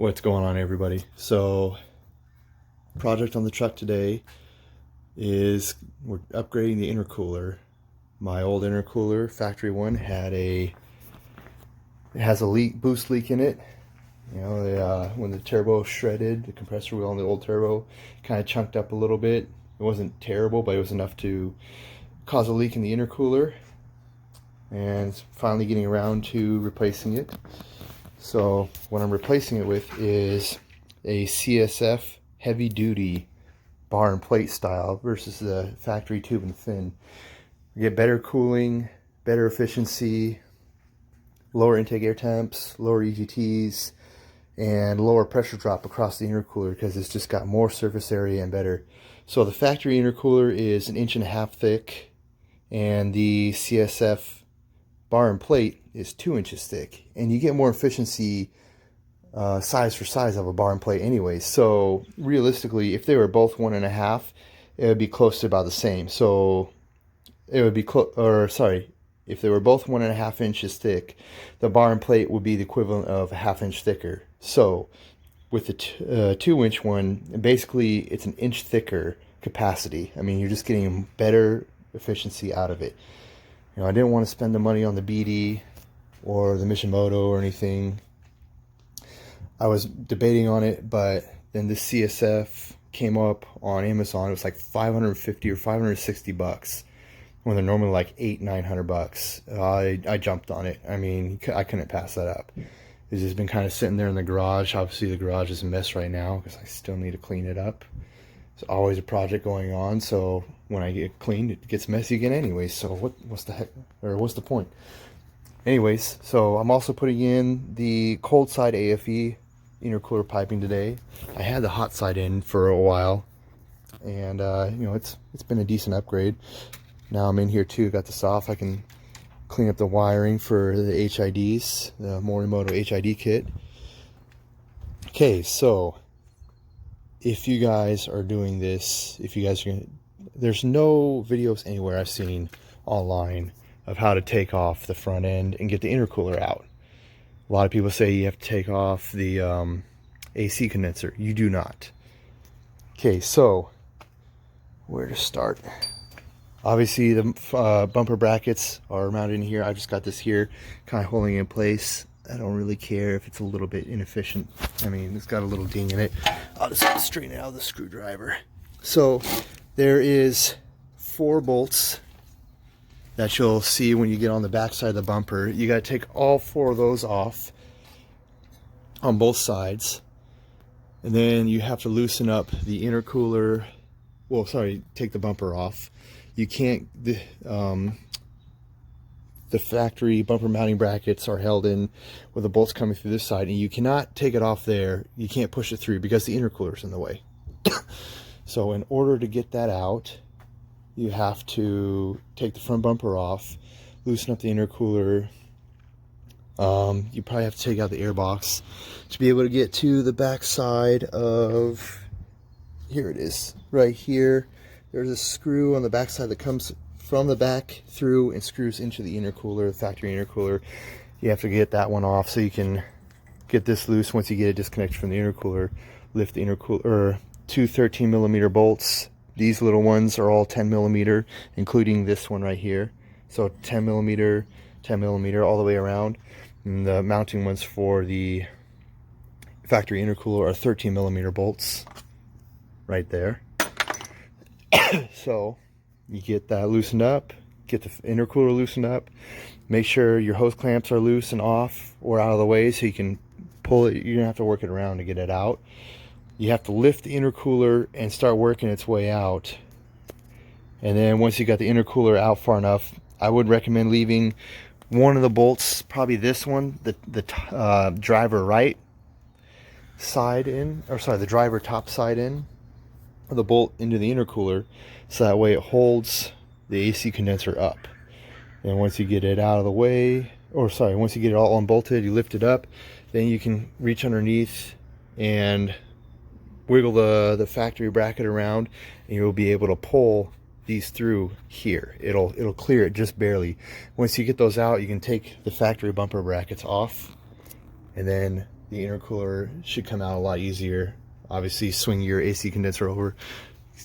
What's going on, everybody? So, project on the truck today is we're upgrading the intercooler. My old intercooler, factory one, it has a boost leak in it. You know, when the turbo shredded, the compressor wheel on the old turbo kind of chunked up a little bit. It wasn't terrible, but it was enough to cause a leak in the intercooler. And finally getting around to replacing it. So what I'm replacing it with is a CSF heavy duty bar and plate style versus the factory tube and fin. We get better cooling, better efficiency, lower intake air temps, lower EGTs, and lower pressure drop across the intercooler because it's just got more surface area and better. So the factory intercooler is 1.5 inches thick, and the CSF bar and plate is 2 inches thick, and you get more efficiency size for size of a bar and plate anyway. So realistically, if they were both 1.5, it would be close to about the same. So it would be if they were both 1.5 inches thick, the bar and plate would be the equivalent of a 1/2 inch thicker. So with the 2-inch one, basically it's 1 inch thicker capacity. I mean, you're just getting better efficiency out of it. You know, I didn't want to spend the money on the BD or the Mishimoto or anything. I was debating on it, but then the CSF came up on Amazon. It was like $550 or $560 when they're normally like $800-900. I jumped on it. I mean, I couldn't pass that up. It's just been kind of sitting there in the garage. Obviously, the garage is a mess right now because I still need to clean it up. There's always a project going on, so when I get cleaned, it gets messy again anyway. So what's the heck, or what's the point? Anyways, so I'm also putting in the cold side AFE intercooler piping today. I had the hot side in for a while, and you know, it's been a decent upgrade. Now I'm in here too, got this off. I can clean up the wiring for the HIDs, the Morimoto HID kit. Okay, so if you guys are doing this, there's no videos anywhere I've seen online of how to take off the front end and get the intercooler out. A lot of people say you have to take off the AC condenser. You do not. Okay, so where to start? Obviously the bumper brackets are mounted in here. I just got this here kind of holding it in place. I don't really care if it's a little bit inefficient. I mean, it's got a little ding in it. I'll just straighten it out with a screwdriver. So there is 4 bolts that you'll see when you get on the back side of the bumper. You got to take all 4 of those off on both sides, and then you have to loosen up the intercooler. Well, sorry, take the bumper off. You can't, the factory bumper mounting brackets are held in with the bolts coming through this side, and you cannot take it off there. You can't push it through because the intercooler's in the way. So in order to get that out, you have to take the front bumper off, loosen up the intercooler. You probably have to take out the air box to be able to get to the back side of, here it is, right here. There's a screw on the back side that comes from the back through and screws into the intercooler, the factory intercooler. You have to get that one off so you can get this loose. Once you get it disconnected from the intercooler, lift the intercooler, or 2 13mm bolts. These little ones are all 10mm, including this one right here. So 10mm, 10mm all the way around. And the mounting ones for the factory intercooler are 13mm bolts right there. So you get that loosened up, get the intercooler loosened up, make sure your hose clamps are loose and off or out of the way so you can pull it. You're gonna have to work it around to get it out. You have to lift the intercooler and start working its way out. And then once you got the intercooler out far enough, I would recommend leaving one of the bolts, probably this one, the driver right side in, or sorry, the driver top side in, the bolt into the intercooler, so that way it holds the AC condenser up. And once you get it out of the way, or sorry, once you get it all unbolted, you lift it up, then you can reach underneath and wiggle the factory bracket around, and you'll be able to pull these through here. It'll clear it just barely. Once you get those out, you can take the factory bumper brackets off and then the intercooler should come out a lot easier. Obviously, swing your AC condenser over.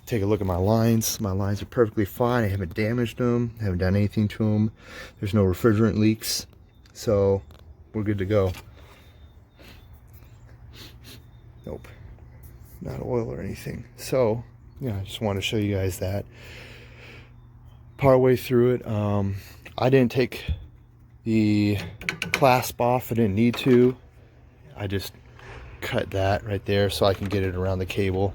Take a look at my lines. My lines are perfectly fine. I haven't damaged them, haven't done anything to them. There's no refrigerant leaks, so we're good to go. Nope, not oil or anything. So yeah, I just want to show you guys that. Part way through it, I didn't take the clasp off. I didn't need to. I just cut that right there so I can get it around the cable.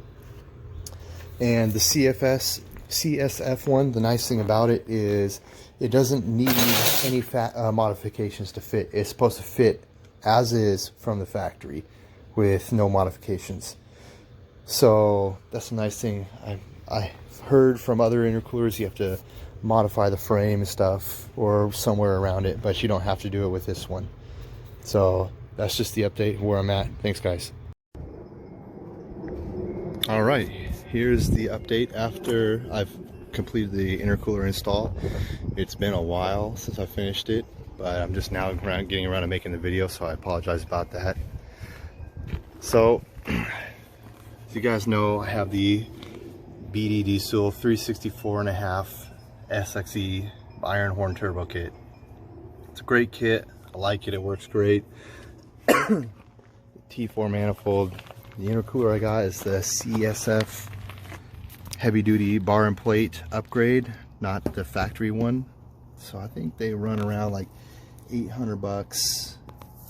And the CSF one, the nice thing about it is it doesn't need any modifications to fit. It's supposed to fit as is from the factory with no modifications. So that's a nice thing. I've heard from other intercoolers you have to modify the frame and stuff or somewhere around it, but you don't have to do it with this one. So that's just the update where I'm at. Thanks, guys. All right, here's the update after I've completed the intercooler install. It's been a while since I finished it, but I'm just now getting around to making the video, so I apologize about that. So, as you guys know, I have the BD Diesel 364.5 SXE Iron Horn Turbo Kit. It's a great kit. I like it. It works great. T4 manifold. The intercooler I got is the CSF heavy duty bar and plate upgrade, not the factory one. So I think they run around like 800 bucks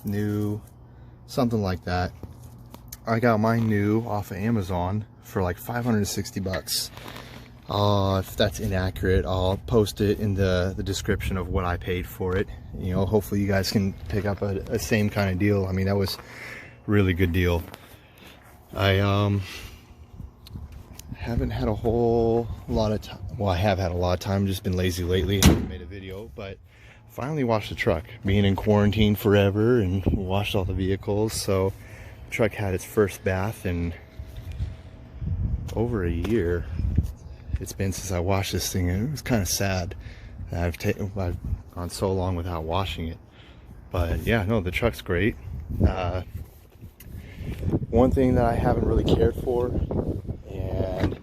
new, something like that. I got mine new off of Amazon for like 560 bucks. If that's inaccurate, I'll post it in the description of what I paid for it. You know, hopefully you guys can pick up a same kind of deal. I mean, that was a really good deal. I haven't had a whole lot of time. Well, I have had a lot of time, just been lazy lately. Haven't made a video, but finally washed the truck. Being in quarantine forever and washed all the vehicles, so the truck had its first bath in over a year. It's been since I washed this thing, and it was kind of sad that I've gone so long without washing it. But yeah, no, the truck's great. One thing that I haven't really cared for, and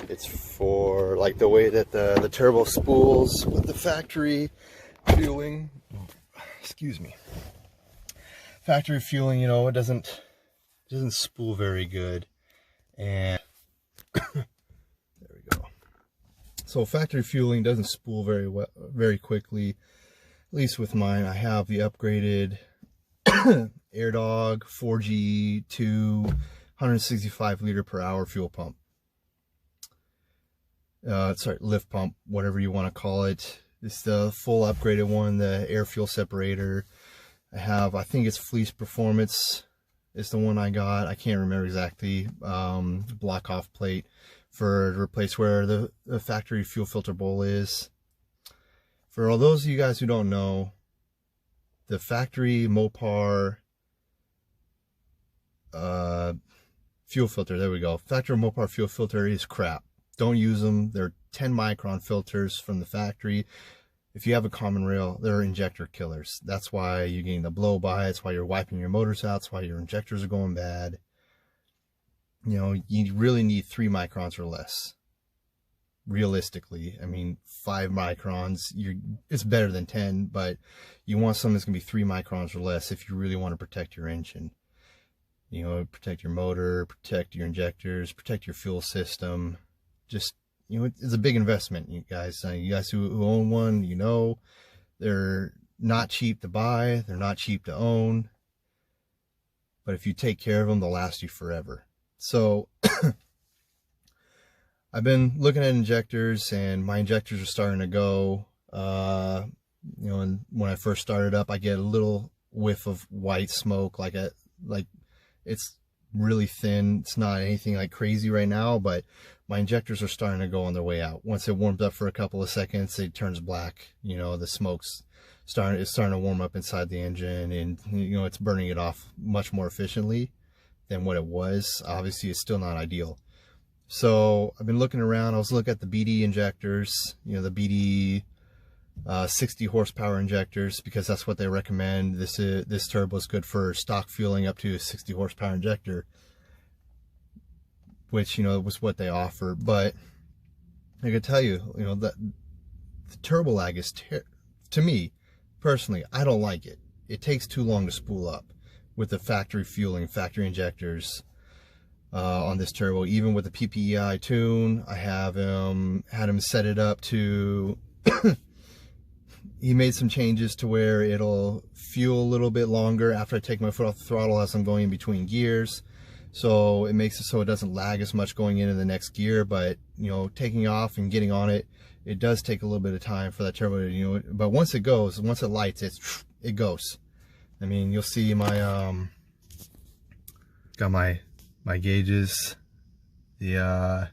it's for like the way that the turbo spools with the factory fueling. Excuse me. Factory fueling, you know, it doesn't spool very good, and there we go. So factory fueling doesn't spool very quickly. At least with mine, I have the upgraded AirDog 4G2 165 liter per hour fuel pump. Sorry, lift pump, whatever you want to call it. It's the full upgraded one, the air fuel separator. I think it's Fleece Performance. It's the one I got. I can't remember exactly. Block off plate for to replace where the factory fuel filter bowl is. For all those of you guys who don't know, the factory Mopar fuel filter, there we go. Factory Mopar fuel filter is crap. Don't use them. They're 10 micron filters from the factory. If you have a common rail, they're injector killers. That's why you're getting the blow by. That's why you're wiping your motors out. That's why your injectors are going bad. You know, you really need 3 microns or less. Realistically, I mean, 5 microns, it's better than 10, but you want something that's going to be 3 microns or less if you really want to protect your engine. You know, protect your motor, protect your injectors, protect your fuel system. Just, you know, it's a big investment, you guys. You guys who own one, you know, they're not cheap to buy. They're not cheap to own. But if you take care of them, they'll last you forever. So I've been looking at injectors, and my injectors are starting to go. You know, and when I first started up, I get a little whiff of white smoke, like it's really thin. It's not anything like crazy right now, but my injectors are starting to go on their way out. Once it warms up for a couple of seconds, it turns black. You know, the smoke's starting to warm up inside the engine, and you know, it's burning it off much more efficiently than what it was. Obviously, it's still not ideal. So I've been looking around. I was looking at the BD injectors, you know, the BD 60 horsepower injectors, because that's what they recommend. This turbo is good for stock fueling up to a 60 horsepower injector, which, you know, was what they offer. But I can tell you, you know, that the turbo lag is, to me personally, I don't like it. It takes too long to spool up with the factory fueling, factory injectors on this turbo. Even with the PPEI tune, I have had him set it up to he made some changes to where it'll fuel a little bit longer after I take my foot off the throttle as I'm going in between gears. So it makes it so it doesn't lag as much going into the next gear. But, you know, taking off and getting on it, it does take a little bit of time for that turbo to, you know, but once it goes, once it lights, it goes. I mean, you'll see my, got my gauges. The,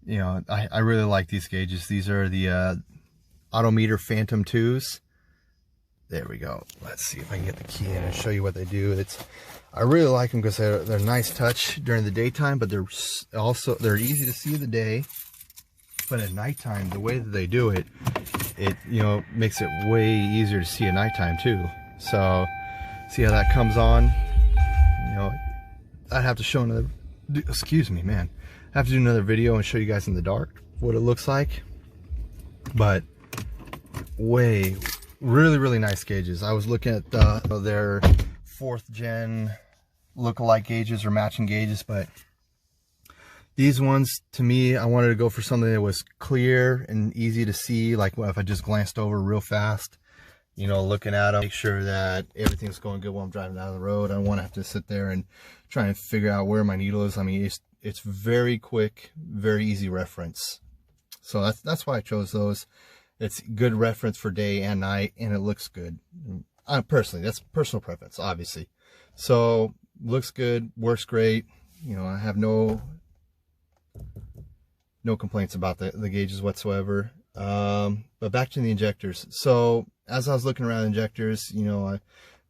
you know, I really like these gauges. These are the, Autometer Phantom 2s. There we go. Let's see if I can get the key in and show you what they do. I really like them because they're nice touch during the daytime, but they're easy to see in the day. But at nighttime, the way that they do it, you know, makes it way easier to see at nighttime too. So see how that comes on. You know, I'd have to show another. Excuse me, man. I have to do another video and show you guys in the dark what it looks like. But really nice gauges. I was looking at their 4th gen lookalike gauges or matching gauges, but these ones, to me, I wanted to go for something that was clear and easy to see. Like if I just glanced over real fast, you know, looking at them, make sure that everything's going good while I'm driving down the road. I don't want to have to sit there and try and figure out where my needle is. I mean, it's very quick, very easy reference. So that's why I chose those. It's good reference for day and night, and it looks good. Personally, that's personal preference, obviously. So looks good, works great. You know, I have no complaints about the gauges whatsoever. But back to the injectors. So as I was looking around injectors, you know,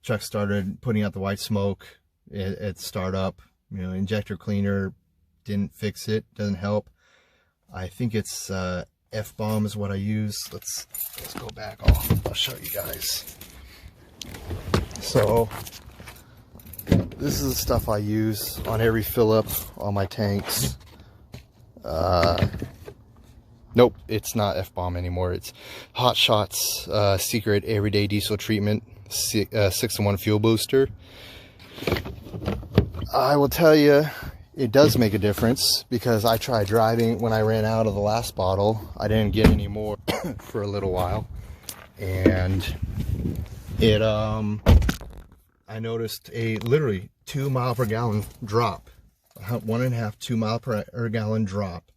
truck started putting out the white smoke at startup. You know, injector cleaner didn't fix it, doesn't help. I think it's F-bomb is what I use. Let's go back. I'll show you guys. So this is the stuff I use on every fill up on my tanks. Nope, it's not F-bomb anymore. It's Hot Shots Secret Everyday Diesel Treatment 6-in-1 Fuel Booster. I will tell you, it does make a difference, because I tried driving when I ran out of the last bottle. I didn't get any more for a little while, and it I noticed a literally 2 mile per gallon drop, 1.5 2 mile per gallon drop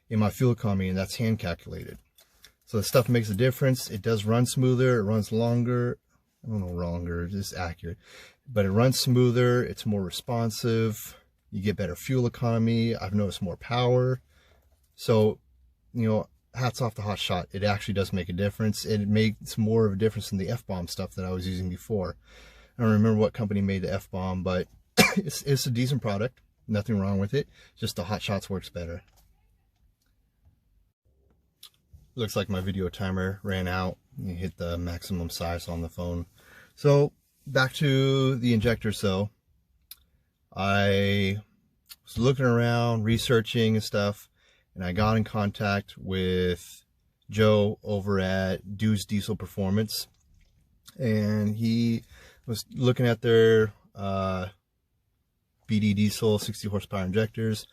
in my fuel economy, and that's hand calculated. So the stuff makes a difference. It does run smoother, it runs longer. I don't know, longer, just accurate, but it runs smoother, it's more responsive. You get better fuel economy. I've noticed more power. So, you know, hats off to Hot Shot. It actually does make a difference. It makes more of a difference than the F-bomb stuff that I was using before. I don't remember what company made the F-bomb, but it's a decent product. Nothing wrong with it. Just the Hot Shots works better. Looks like my video timer ran out. You hit the maximum size on the phone. So back to the injectors though. I was looking around, researching and stuff, and I got in contact with Joe over at Dude's Diesel Performance, and he was looking at their BD Diesel 60 horsepower injectors,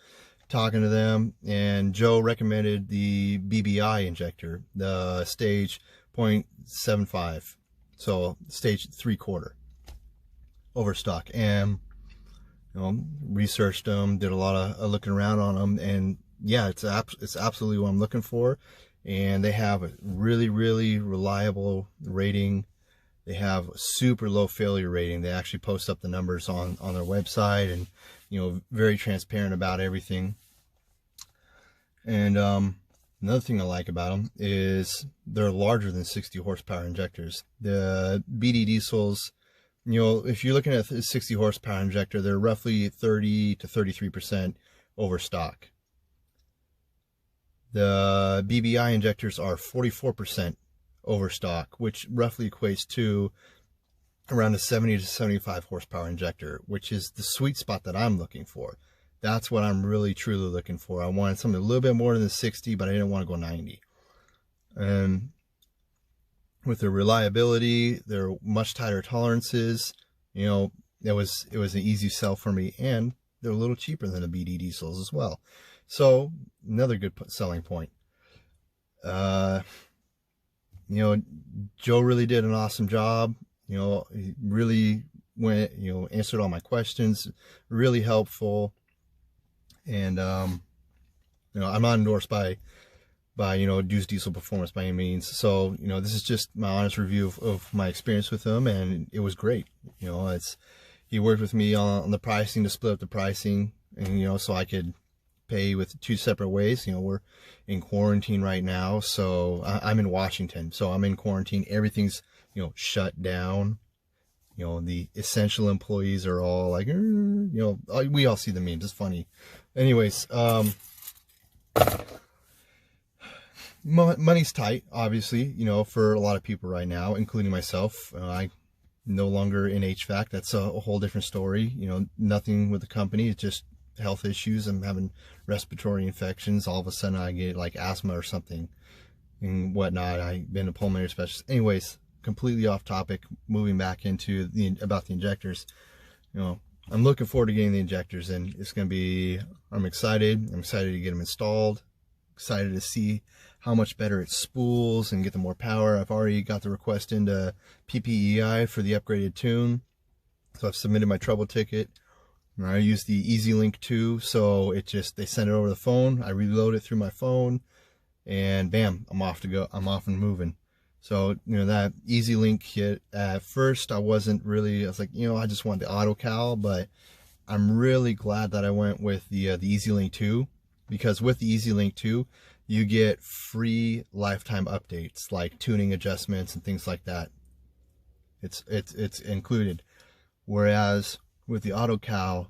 talking to them, and Joe recommended the BBI injector, the stage 0.75, so stage 3/4 overstock. And you know, researched them, did a lot of looking around on them, and yeah, it's absolutely what I'm looking for. And they have a really reliable rating. They have a super low failure rating. They actually post up the numbers on their website, and you know, very transparent about everything. And another thing I like about them is they're larger than 60 horsepower injectors. The BD diesels, you know, if you're looking at a 60 horsepower injector, they're roughly 30 to 33% overstock. The BBI injectors are 44% overstock, which roughly equates to around a 70 to 75 horsepower injector, which is the sweet spot that I'm looking for. That's what I'm really truly looking for. I wanted something a little bit more than the 60, but I didn't want to go 90. And with their reliability, their much tighter tolerances, you know, it was an easy sell for me, and they're a little cheaper than the BD diesels as well. So another good selling point. You know, Joe really did an awesome job. You know, he really went, you know, answered all my questions, really helpful. And, you know, I'm not endorsed by, you know, Deuce Diesel Performance by any means. So, you know, this is just my honest review of my experience with him, and it was great. You know, he worked with me on the pricing to split up the pricing, and, you know, so I could pay with 2 separate ways. You know, we're in quarantine right now, so I'm in Washington, so I'm in quarantine. Everything's, you know, shut down. You know, the essential employees are all like, you know, we all see the memes. It's funny. Anyways, money's tight, obviously, you know, for a lot of people right now, including myself. I no longer in HVAC. That's a whole different story. You know, nothing with the company. It's just health issues. I'm having respiratory infections. All of a sudden I get like asthma or something and whatnot. I've been a pulmonary specialist. Anyways, completely off topic, moving back into about the injectors. You know, I'm looking forward to getting the injectors, and it's going to be, I'm excited to get them installed, excited to see how much better it spools and get the more power. I've already got the request into PPEI for the upgraded tune, so I've submitted my trouble ticket. I use the EasyLink 2, so it just, they send it over the phone, I reload it through my phone, and bam, I'm off to go. I'm off and moving. So, you know, that EasyLink kit, at first I wasn't really, I was like, you know, I just want the AutoCal, but I'm really glad that I went with the EasyLink 2, because with the EasyLink 2, you get free lifetime updates, like tuning adjustments and things like that. It's included. Whereas with the AutoCal,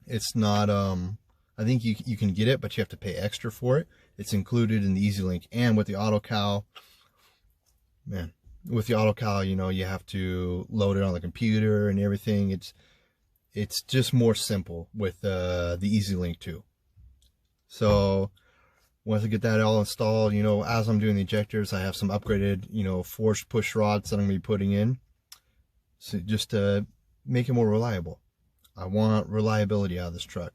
it's not, I think you can get it, but you have to pay extra for it. It's included in the EasyLink. And with the AutoCal, man, with the AutoCal, you know, you have to load it on the computer and everything. It's just more simple with the EasyLink 2. So once I get that all installed, you know, as I'm doing the injectors, I have some upgraded, you know, forged push rods that I'm going to be putting in, so just to make it more reliable. I want reliability out of this truck.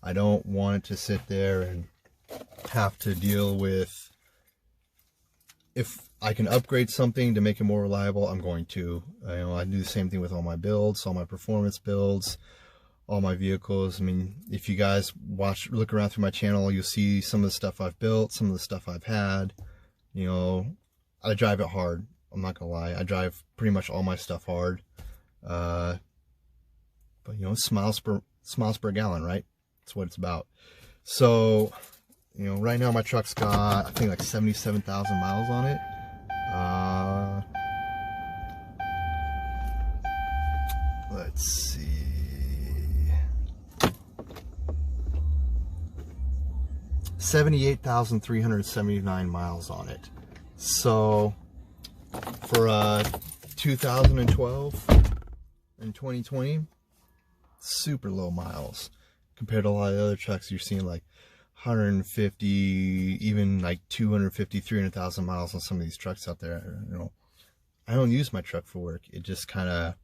I don't want it to sit there and have to deal with, if I can upgrade something to make it more reliable, I'm going to. You know, I do the same thing with all my builds, all my performance builds, all my vehicles. I mean, if you guys look around through my channel, you'll see some of the stuff I've built, some of the stuff I've had. You know, I drive it hard. I'm not gonna lie. I drive pretty much all my stuff hard. But you know, smiles per gallon, right? That's what it's about. So, you know, right now my truck's got, I think, like 77,000 miles on it. Let's see. 78,379 miles on it. So for 2012 and 2020, super low miles compared to a lot of other trucks you're seeing, like 150, even like 250, 300,000 miles on some of these trucks out there. You know, I don't use my truck for work. It just kind of,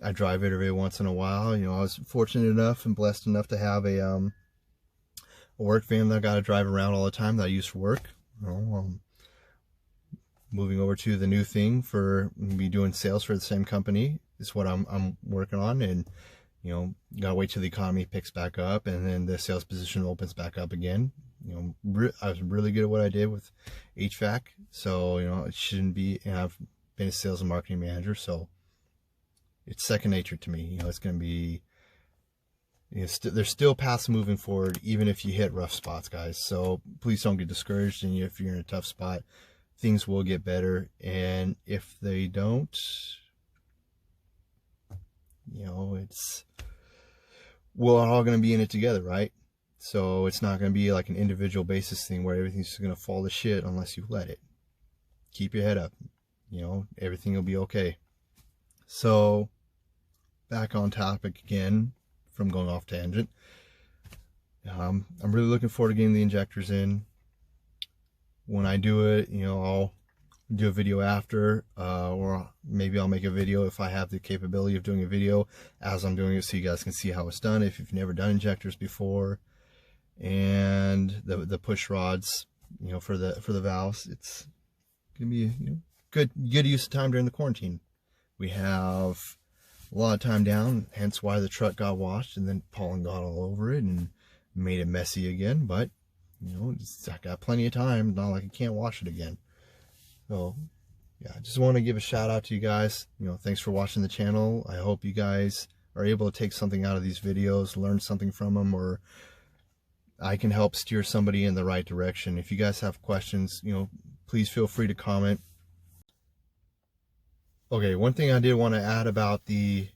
I drive it every once in a while. You know, I was fortunate enough and blessed enough to have a work van that I got to drive around all the time that I use for work. You know, moving over to the new thing for me doing sales for the same company is what I'm working on, and you know, gotta wait till the economy picks back up and then the sales position opens back up again. You know, I was really good at what I did with HVAC, so you know, it shouldn't be, and I've been a sales and marketing manager, so it's second nature to me. You know, it's gonna be, you know, there's still paths moving forward, even if you hit rough spots, guys. So please don't get discouraged, and if you're in a tough spot, things will get better. And if they don't, you know, we're all going to be in it together, right? So it's not going to be like an individual basis thing where everything's just going to fall to shit unless you let it. keep your head up. You know, everything will be okay. So back on topic again from going off tangent. I'm really looking forward to getting the injectors in. When I do it, you know, I'll do a video after, or maybe I'll make a video if I have the capability of doing a video as I'm doing it, so you guys can see how it's done if you've never done injectors before. And the push rods, you know, for the valves, it's gonna be, you know, good use of time during the quarantine. We have a lot of time down, hence why the truck got washed and then pollen got all over it and made it messy again. But you know, I got plenty of time, not like I can't wash it again. So yeah, I just want to give a shout out to you guys. You know, thanks for watching the channel. I hope you guys are able to take something out of these videos, learn something from them, or I can help steer somebody in the right direction. If you guys have questions, you know, please feel free to comment. Okay, one thing I did want to add about the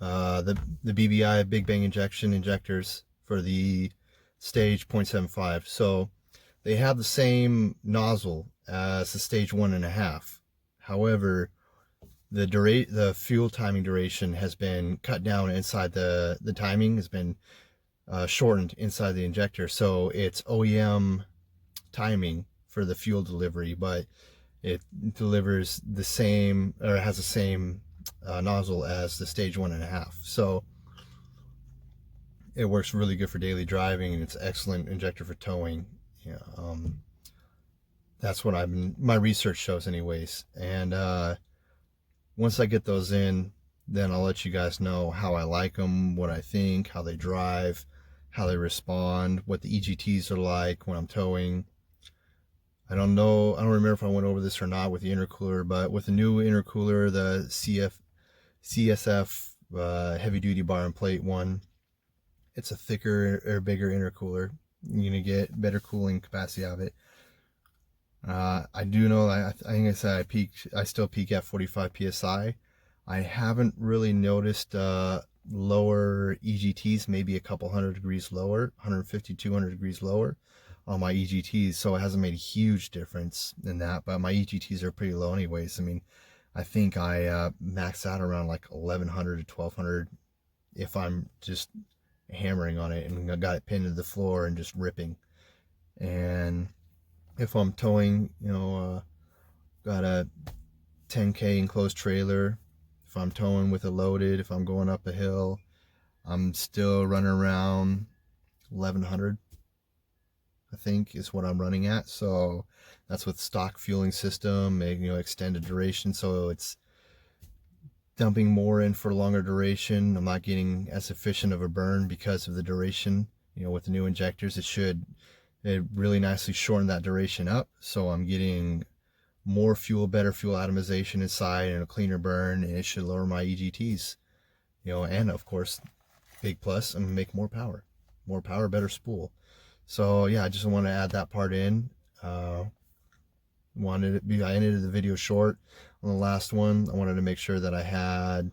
BBI, Big Bang Injection injectors for the stage 0.75. So they have the same nozzle as the stage 1.5. However, the fuel timing duration has been cut down inside the timing has been shortened inside the injector. So it's OEM timing for the fuel delivery, but it delivers the same, or has the same nozzle as the stage 1.5. So it works really good for daily driving, and it's an excellent injector for towing. Yeah, that's what my research shows anyways. And once I get those in, then I'll let you guys know how I like them, what I think, how they drive, how they respond, what the EGTs are like when I'm towing. I don't remember if I went over this or not with the intercooler, but with the new intercooler, the CSF heavy duty bar and plate one, it's a thicker or bigger intercooler. You're gonna get better cooling capacity out of it. I do know, I think I said I still peak at 45 psi. I haven't really noticed lower EGTs, maybe a couple 100 degrees lower, 150, 200 degrees lower on my EGTs, so it hasn't made a huge difference in that, but my EGTs are pretty low anyways. I mean, I think I max out around like 1100 to 1200 if I'm just hammering on it and I got it pinned to the floor and just ripping. And if I'm towing, you know, got a 10K enclosed trailer, if I'm towing with it loaded, if I'm going up a hill, I'm still running around 1100, I think is what I'm running at. So that's with stock fueling system, you know, extended duration, so it's dumping more in for longer duration. I'm not getting as efficient of a burn because of the duration. You know, with the new injectors, it really nicely shortened that duration up, so I'm getting more fuel, better fuel atomization inside and a cleaner burn, and it should lower my EGTs. You know, and of course, big plus, I'm gonna make more power, better spool. So yeah, I just want to add that part in. I ended the video short on the last one. I wanted to make sure that I had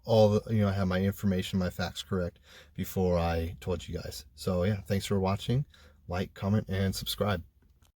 all the, you know, I had my information, my facts correct before I told you guys. So yeah, thanks for watching. Like, comment, and subscribe.